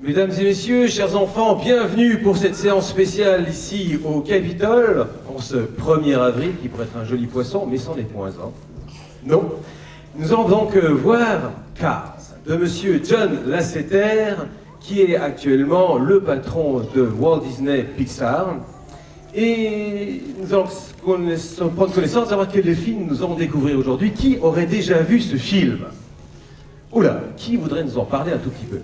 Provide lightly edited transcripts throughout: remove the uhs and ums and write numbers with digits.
Mesdames et messieurs, chers enfants, bienvenue pour cette séance spéciale ici au Capitole, en ce 1er avril, qui pourrait être un joli poisson, mais sans les points, hein. Non. Nous allons donc voir Cars, de monsieur John Lasseter, qui est actuellement le patron de Walt Disney Pixar. Et nous allons prendre connaissance de savoir quel film nous allons découvrir aujourd'hui. Qui aurait déjà vu ce film? Oula, qui voudrait nous en parler un tout petit peu?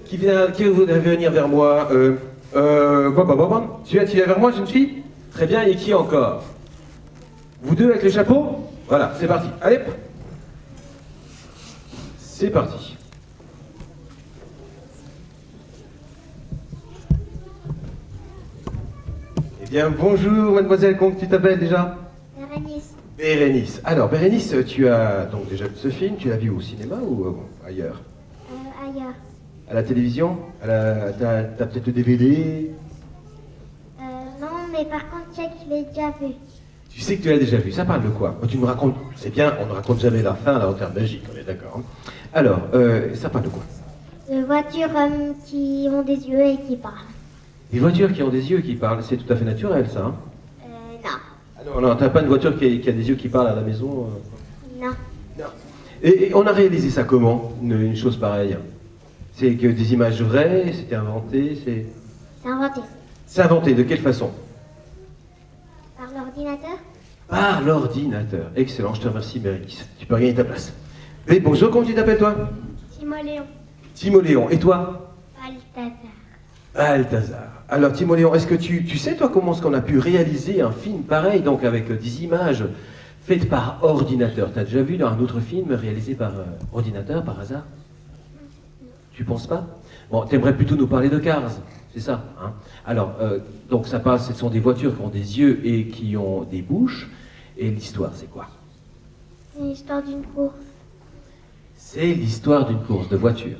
Qui voudrait venir vers moi? Tu viens vers moi, jeune fille? Très bien, et qui encore? Vous deux avec le chapeau? Voilà, c'est parti. Allez! C'est parti. Eh bien, bonjour, mademoiselle, comment tu t'appelles déjà? Bérénice. Bérénice. Alors, Bérénice, tu as donc déjà vu ce film? Tu l'as vu au cinéma ou ailleurs? Ailleurs. À la télévision? T'as peut-être le DVD? Non, mais par contre, Jack, je l'ai déjà vu. Tu sais que tu l'as déjà vu, ça parle de quoi? Tu nous racontes, c'est bien, on ne raconte jamais la fin là en termes magiques, on est d'accord. Alors, ça parle de quoi? De voitures qui ont des yeux et qui parlent. Des voitures qui ont des yeux qui parlent, c'est tout à fait naturel ça, hein? Non. Ah non, t'as pas une voiture qui a des yeux qui parlent à la maison? Non. Non. Et on a réalisé ça comment, une chose pareille? C'est que des images vraies, c'était inventé, C'est inventé. C'est inventé, de quelle façon? Par l'ordinateur. Par l'ordinateur. Excellent, je te remercie Bérénice. Tu peux regagner ta place. Mais bonjour, comment tu t'appelles toi? Timoléon. Timoléon. Et toi? Balthazar. Balthazar. Alors Timoléon, est-ce que tu sais toi comment est-ce qu'on a pu réaliser un film pareil, donc avec des images faites par ordinateur? T'as déjà vu dans un autre film réalisé par ordinateur par hasard? Tu penses pas? Bon, t'aimerais plutôt nous parler de Cars, c'est ça, hein? Alors, donc ça passe, ce sont des voitures qui ont des yeux et qui ont des bouches, et l'histoire c'est quoi? C'est l'histoire d'une course. C'est l'histoire d'une course de voiture,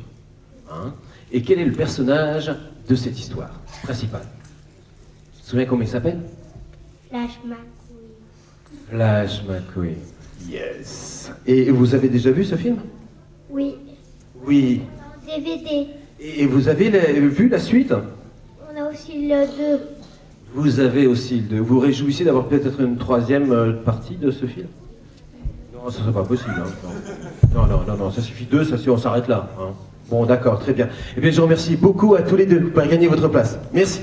hein? Et quel est le personnage de cette histoire principale? Tu te souviens comment il s'appelle? Flash McQueen. Flash McQueen. Yes. Et vous avez déjà vu ce film? Oui. Oui. DVD. Et vous avez vu la suite? On a aussi le 2. Vous avez aussi le 2. Vous réjouissez d'avoir peut-être une troisième partie de ce film? Non, ça serait pas possible. Hein. Non, ça suffit 2, ça, on s'arrête là. Hein. Bon, d'accord, très bien. Eh bien, je vous remercie beaucoup à tous les deux pour gagner votre place. Merci.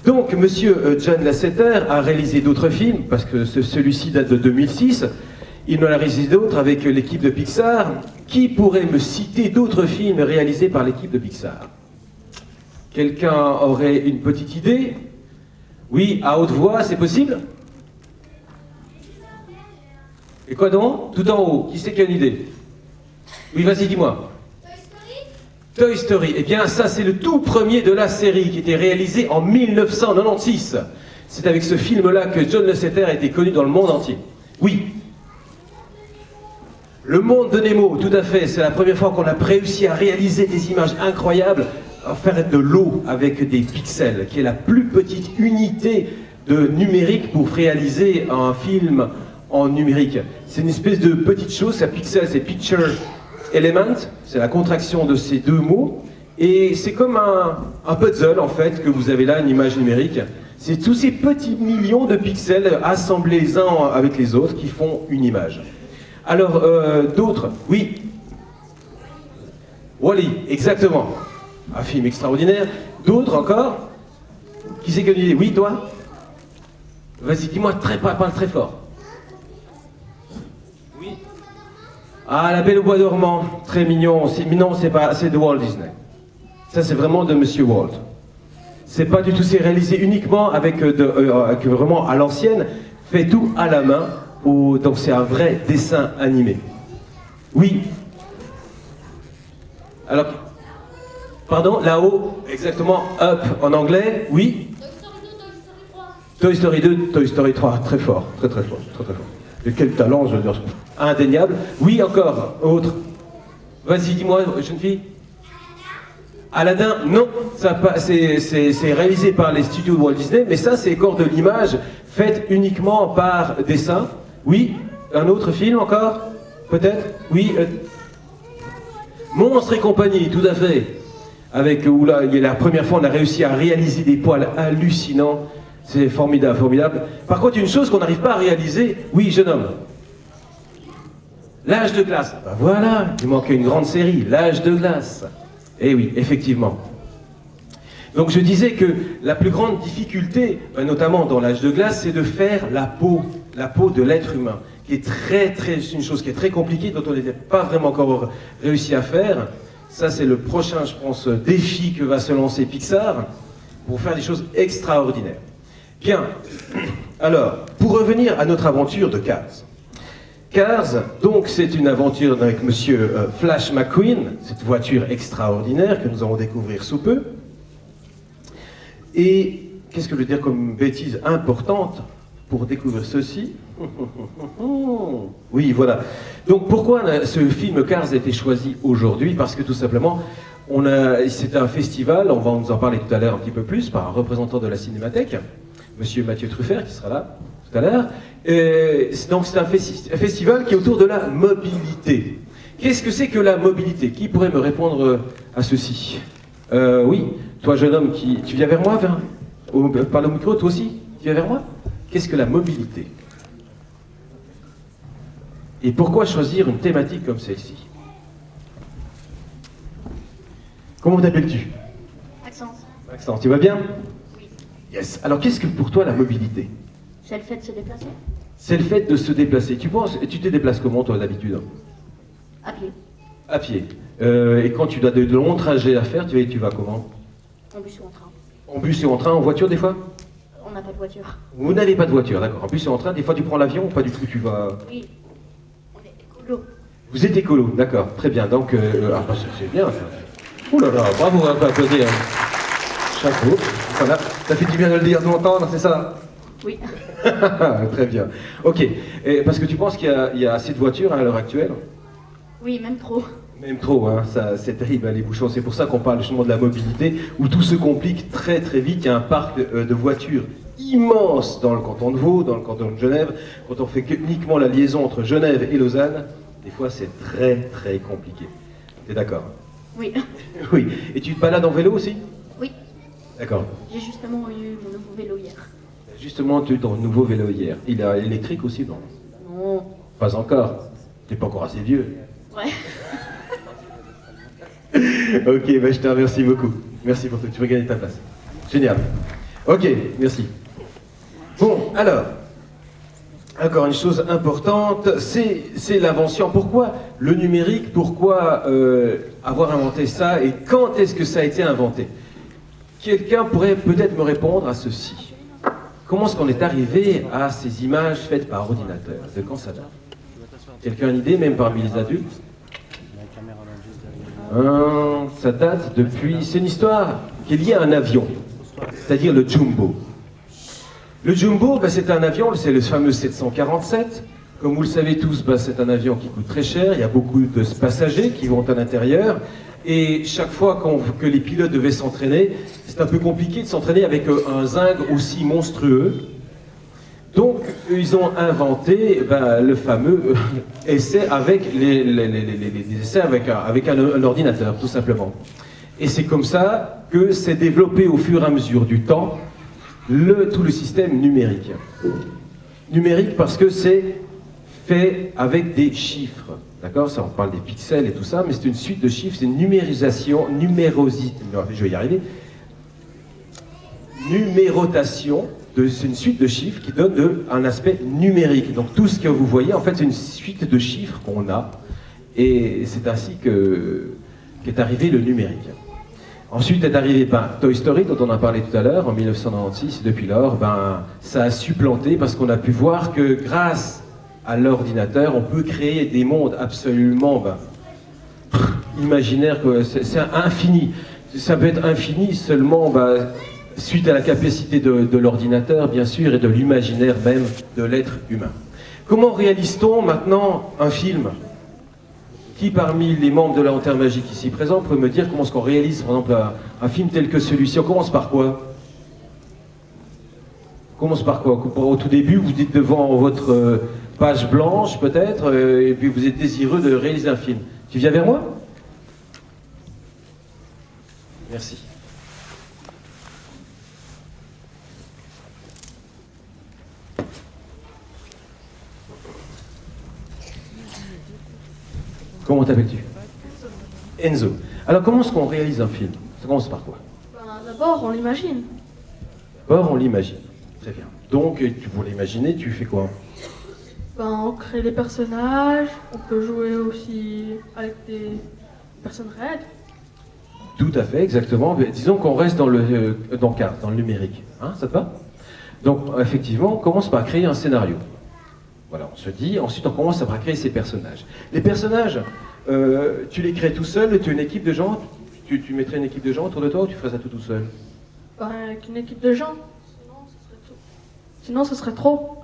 Donc, monsieur John Lasseter a réalisé d'autres films, parce que celui-ci date de 2006. Il en a réalisé d'autres avec l'équipe de Pixar. Qui pourrait me citer d'autres films réalisés par l'équipe de Pixar? Quelqu'un aurait une petite idée? Oui, à haute voix, c'est possible? Et quoi donc? Tout en haut, qui c'est qui a une idée? Oui, vas-y, dis-moi. Toy Story. Eh bien, ça, c'est le tout premier de la série qui était réalisé en 1996. C'est avec ce film-là que John Lasseter a été connu dans le monde entier. Oui. Le monde de Nemo, tout à fait. C'est la première fois qu'on a réussi à réaliser des images incroyables, à faire de l'eau avec des pixels, qui est la plus petite unité de numérique pour réaliser un film en numérique. C'est une espèce de petite chose, la pixel, c'est Picture Element, c'est la contraction de ces deux mots, et c'est comme un puzzle en fait que vous avez là, une image numérique. C'est tous ces petits millions de pixels assemblés les uns avec les autres qui font une image. Alors, d'autres? Oui. Wall-E, exactement. Un film extraordinaire. D'autres encore? Qui c'est qui a une idée? Oui, toi? Vas-y, dis-moi, parle très fort. Oui. Ah, La Belle au bois dormant, très mignon. Non, c'est de Walt Disney. Ça, c'est vraiment de Monsieur Walt. C'est pas du tout, c'est réalisé uniquement avec vraiment à l'ancienne, fait tout à la main. Donc c'est un vrai dessin animé. Oui. Alors, pardon, là-haut, exactement, up en anglais, oui. Toy Story 2, Toy Story 3, très fort, très fort. Et quel talent, je veux dire, indéniable. Oui, encore, autre. Vas-y, dis-moi, jeune fille. Aladdin, non, c'est réalisé par les studios de Walt Disney, mais ça c'est encore de l'image faite uniquement par dessin. Oui, un autre film encore? Peut-être? Oui. Monstres et compagnie, tout à fait. avec où là, il y a la première fois, on a réussi à réaliser des poils hallucinants. C'est formidable, formidable. Par contre, une chose qu'on n'arrive pas à réaliser, oui, jeune homme. L'âge de glace. Ben voilà, il manquait une grande série, l'âge de glace. Eh oui, effectivement. Donc je disais que la plus grande difficulté, notamment dans l'âge de glace, c'est de faire la peau de l'être humain, qui est une chose qui est très compliquée, dont on n'était pas vraiment encore réussi à faire. Ça, c'est le prochain, je pense, défi que va se lancer Pixar pour faire des choses extraordinaires. Bien. Alors, pour revenir à notre aventure de Cars. Cars, donc, c'est une aventure avec Monsieur Flash McQueen, cette voiture extraordinaire que nous allons découvrir sous peu. Et qu'est-ce que je veux dire comme bêtise importante pour découvrir ceci? Oui, voilà. Donc pourquoi ce film Cars a été choisi aujourd'hui? Parce que tout simplement, c'était un festival, on va nous en parler tout à l'heure un petit peu plus, par un représentant de la Cinémathèque, Monsieur Mathieu Truffert, qui sera là tout à l'heure. Donc c'est un festival qui est autour de la mobilité. Qu'est-ce que c'est que la mobilité? Qui pourrait me répondre à ceci? Oui, toi jeune homme, tu viens vers moi, parle au micro, toi aussi, tu viens vers moi? Qu'est-ce que la mobilité? Et pourquoi choisir une thématique comme celle-ci? Comment t'appelles-tu? Maxence. Maxence, tu vas bien? Oui. Yes. Alors qu'est-ce que pour toi la mobilité? C'est le fait de se déplacer. C'est le fait de se déplacer. Tu te déplaces comment toi d'habitude? À pied. À pied. Et quand tu as de longs trajets à faire, tu vas comment? En bus ou en train. En bus et en train, en voiture des fois? On n'a pas de voiture. Vous n'avez pas de voiture, d'accord. En bus et en train, des fois tu prends l'avion ou pas du tout, tu vas... Oui. On est écolo. Vous êtes écolo, d'accord, très bien. Donc, c'est bien ça. Ouh là là, bravo, on peut applaudir. Chapeau. Voilà. Ça fait du bien de le dire, de l'entendre, c'est ça? Oui. Très bien. Ok. Et parce que tu penses qu'il y a assez de voitures à l'heure actuelle? Oui, même trop. Même trop, hein. C'est terrible, hein, les bouchons. C'est pour ça qu'on parle justement de la mobilité, où tout se complique très très vite. Il y a un parc de voitures immense dans le canton de Vaud, dans le canton de Genève. Quand on fait uniquement la liaison entre Genève et Lausanne, des fois c'est très très compliqué. T'es d'accord? Oui. Oui. Et tu te balades en vélo aussi? Oui. D'accord. J'ai justement eu mon nouveau vélo hier. Justement, tu es dans le nouveau vélo hier. Il est électrique aussi, non? Non. Pas encore. T'es pas encore assez vieux. Ouais. Ok, je te remercie beaucoup. Merci pour tout. Tu vas gagner ta place. Génial. Ok, merci. Bon, alors, encore une chose importante, c'est l'invention. Pourquoi le numérique? Pourquoi avoir inventé ça? Et quand est-ce que ça a été inventé? Quelqu'un pourrait peut-être me répondre à ceci. Comment est-ce qu'on est arrivé à ces images faites par ordinateur? De quand ça date? Quelqu'un a une idée, même parmi les adultes? Ça date depuis... C'est une histoire qui est liée à un avion, c'est-à-dire le Jumbo. Le Jumbo, c'est un avion, c'est le fameux 747. Comme vous le savez tous, c'est un avion qui coûte très cher, il y a beaucoup de passagers qui vont à l'intérieur. Et chaque fois que les pilotes devaient s'entraîner, c'est un peu compliqué de s'entraîner avec un zinc aussi monstrueux. Donc, ils ont inventé le fameux essai avec les essais avec un ordinateur, tout simplement. Et c'est comme ça que s'est développé au fur et à mesure du temps tout le système numérique. Numérique parce que c'est fait avec des chiffres. D'accord? Ça, on parle des pixels et tout ça, mais c'est une suite de chiffres, c'est une numérisation, je vais y arriver. Numérotation. C'est une suite de chiffres qui donne un aspect numérique. Donc tout ce que vous voyez, en fait, c'est une suite de chiffres qu'on a. Et c'est ainsi qu'est arrivé le numérique. Ensuite est arrivé Toy Story, dont on a parlé tout à l'heure, en 1996. Et depuis lors, ça a supplanté parce qu'on a pu voir que grâce à l'ordinateur, on peut créer des mondes absolument imaginaires. C'est infini. Ça peut être infini seulement... suite à la capacité de l'ordinateur, bien sûr, et de l'imaginaire même de l'être humain. Comment réalise-t-on maintenant un film? Qui parmi les membres de la Lanterne Magique ici présents peut me dire comment est-ce qu'on réalise, par exemple, un film tel que celui-ci? On commence par quoi? On commence par quoi? Au tout début, vous êtes devant votre page blanche, peut-être, et puis vous êtes désireux de réaliser un film. Tu viens vers moi? Merci. Comment t'appelles-tu? Enzo. Alors, comment est-ce qu'on réalise un film? Ça commence par quoi? D'abord, on l'imagine. D'abord, on l'imagine. Très bien. Donc, pour l'imaginer, tu fais quoi? On crée les personnages, on peut jouer aussi avec des personnes réelles. Tout à fait, exactement. Mais disons qu'on reste dans le numérique. Hein, ça te va? Donc, effectivement, on commence par créer un scénario. Voilà, on se dit, ensuite on commence à créer ces personnages. Les personnages, tu les crées tout seul, tu as une équipe de gens, tu mettrais une équipe de gens autour de toi ou tu ferais ça tout seul? Avec une équipe de gens. Sinon, ce serait trop.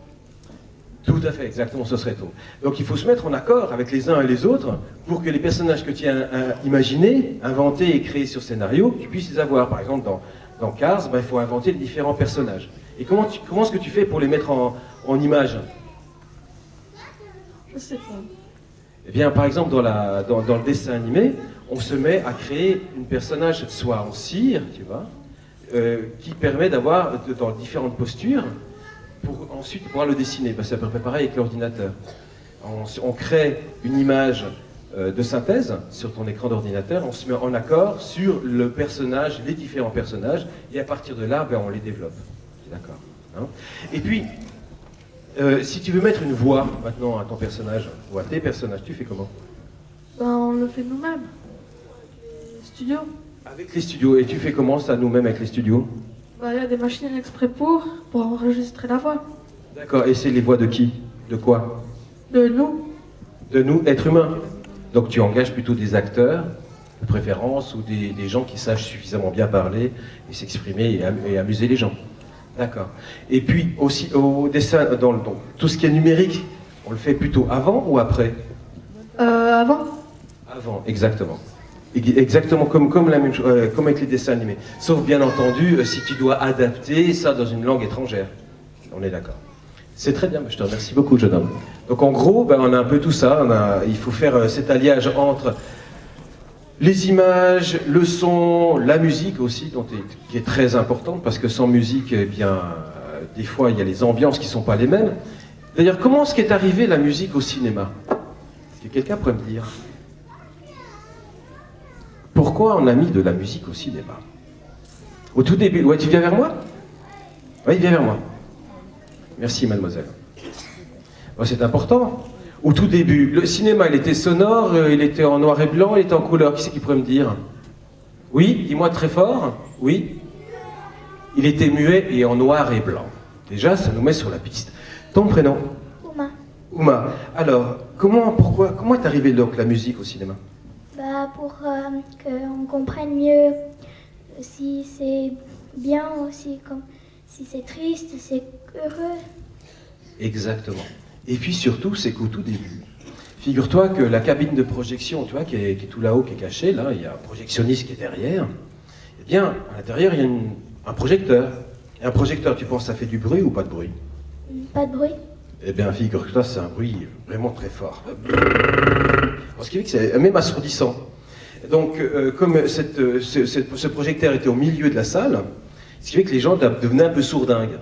Tout à fait, exactement, ce serait tout. Donc il faut se mettre en accord avec les uns et les autres pour que les personnages que tu as imaginés, inventés et créés sur scénario, tu puisses les avoir. Par exemple, dans Cars, il faut inventer les différents personnages. Et comment est-ce que tu fais pour les mettre en image? Je sais pas. Eh bien, par exemple, dans le dessin animé, on se met à créer une personnage soit en cire, tu vois, qui permet d'avoir dans différentes postures pour ensuite pouvoir le dessiner. Parce que c'est à peu près pareil avec l'ordinateur. On crée une image de synthèse sur ton écran d'ordinateur, on se met en accord sur le personnage, les différents personnages, et à partir de là, on les développe. D'accord, hein? Et puis, si tu veux mettre une voix maintenant à ton personnage, ou à tes personnages, tu fais comment? On le fait nous-mêmes. Avec les studios. Avec les studios. Et tu fais comment ça nous-mêmes avec les studios? Il y a des machines exprès pour enregistrer la voix. D'accord. Et c'est les voix de qui? De quoi? De nous. De nous, êtres humains. Donc tu engages plutôt des acteurs, de préférence, ou des gens qui sachent suffisamment bien parler et s'exprimer et amuser les gens. D'accord. Et puis aussi au dessin, dans tout ce qui est numérique, on le fait plutôt avant ou après? Avant. Avant, exactement. Exactement comme la même chose, comme avec les dessins animés. Sauf bien entendu, si tu dois adapter ça dans une langue étrangère. On est d'accord. C'est très bien, je te remercie beaucoup, jeune homme. Donc en gros, on a un peu tout ça. Il faut faire cet alliage entre les images, le son, la musique aussi, qui est très importante, parce que sans musique, eh bien, des fois, il y a les ambiances qui ne sont pas les mêmes. D'ailleurs, comment est-ce qu'est arrivée la musique au cinéma? Est-ce que quelqu'un pourrait me dire? Pourquoi on a mis de la musique au cinéma? Au tout début... Ouais, tu viens vers moi? Oui, viens vers moi. Merci, mademoiselle. C'est important. Au tout début, le cinéma, il était sonore, il était en noir et blanc, il était en couleur. Qui c'est qui pourrait me dire? Oui, dis-moi très fort. Oui. Il était muet et en noir et blanc. Déjà, ça nous met sur la piste. Ton prénom? Ouma. Ouma. Alors, comment est arrivée donc la musique au cinéma? Pour qu'on comprenne mieux si c'est bien aussi, comme si c'est triste, si c'est heureux. Exactement. Et puis surtout, c'est qu'au tout début, figure-toi que la cabine de projection, tu vois, qui est tout là-haut, qui est cachée, là, il y a un projectionniste qui est derrière. Eh bien, à l'intérieur, il y a un projecteur. Et un projecteur, tu penses, ça fait du bruit ou pas de bruit? Pas de bruit. Eh bien, figure-toi, c'est un bruit vraiment très fort. Ce qui fait que c'est même assourdissant. Donc, comme ce projecteur était au milieu de la salle, ce qui fait que les gens devenaient un peu sourdingues.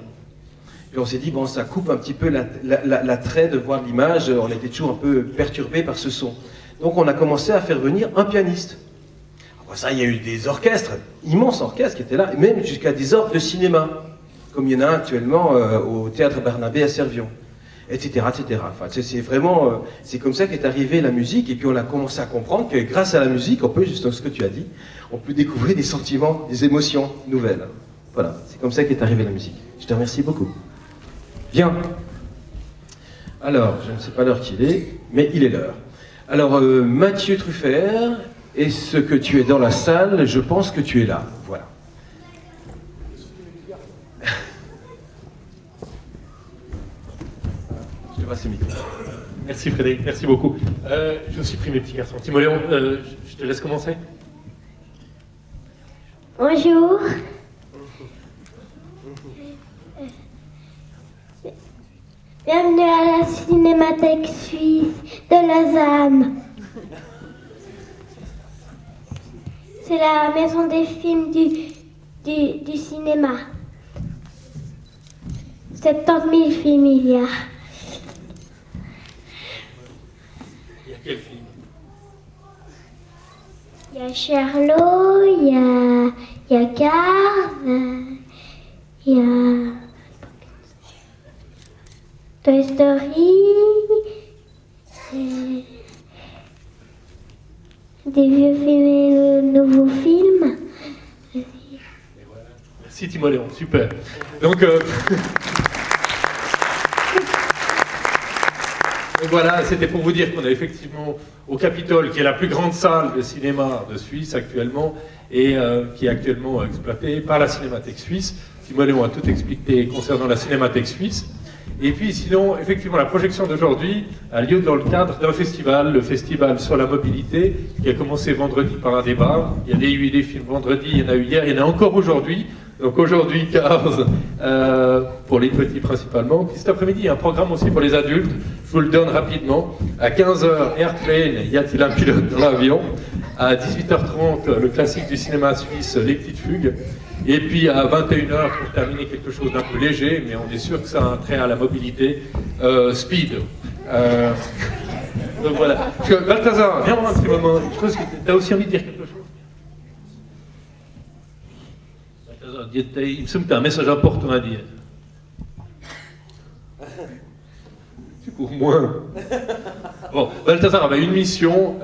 Et on s'est dit, ça coupe un petit peu l'attrait de voir l'image, on était toujours un peu perturbé par ce son. Donc on a commencé à faire venir un pianiste. Après ça, il y a eu des orchestres, immenses orchestres qui étaient là, et même jusqu'à des orgues de cinéma, comme il y en a un actuellement au Théâtre Barnabé à Servion, etc. etc. Enfin, c'est vraiment, c'est comme ça qu'est arrivée la musique, et puis on a commencé à comprendre que grâce à la musique, on peut, justement ce que tu as dit, on peut découvrir des sentiments, des émotions nouvelles. Voilà, c'est comme ça qu'est arrivée la musique. Je te remercie beaucoup. Bien. Alors, je ne sais pas l'heure qu'il est, mais il est l'heure. Alors, Mathieu Truffert, est-ce que tu es dans la salle? Je pense que tu es là. Voilà. Je te passe le micro. Merci Frédéric, merci beaucoup. Je aussi pris mes petits garçons. Timoléon, je te laisse commencer. Bonjour. Bienvenue à la Cinémathèque suisse de Lausanne. c'est la maison des films du cinéma. 70 000 films il y a. Il y a quel film? Il y a Sherlock, il y a Cars, il y a Toy Story, des vieux films et de nouveaux films. Merci Timoléon, super. Donc, donc voilà, c'était pour vous dire qu'on est effectivement au Capitole, qui est la plus grande salle de cinéma de Suisse actuellement, et qui est actuellement exploitée par la Cinémathèque suisse. Timoléon a tout expliqué concernant la Cinémathèque suisse. Et puis sinon, effectivement, la projection d'aujourd'hui a lieu dans le cadre d'un festival, le festival sur la mobilité, qui a commencé vendredi par un débat. Il y a eu des films vendredi, il y en a eu hier, il y en a encore aujourd'hui. Donc aujourd'hui, Cars, pour les petits principalement. Puis cet après-midi, il y a un programme aussi pour les adultes. Je vous le donne rapidement. À 15h, Airplane, y a-t-il un pilote dans l'avion? À 18h30, le classique du cinéma suisse, Les Petites Fugues. Et puis à 21h, pour terminer quelque chose d'un peu léger, mais on est sûr que ça a un trait à la mobilité, Speed. Donc voilà. Balthazar, viens voir un petit moment. Je pense que tu as aussi envie de dire quelque chose. Balthazar, il me semble que tu as un message important à dire. Tu cours moins. Bon, Balthazar avait une mission,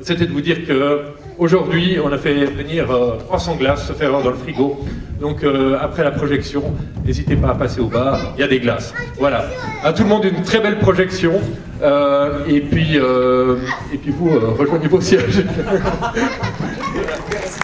c'était de vous dire que aujourd'hui, on a fait venir 300 glaces se faire dans le frigo. Donc après la projection, n'hésitez pas à passer au bar, il y a des glaces. Voilà. À tout le monde une très belle projection. Et puis vous rejoignez vos sièges. Merci.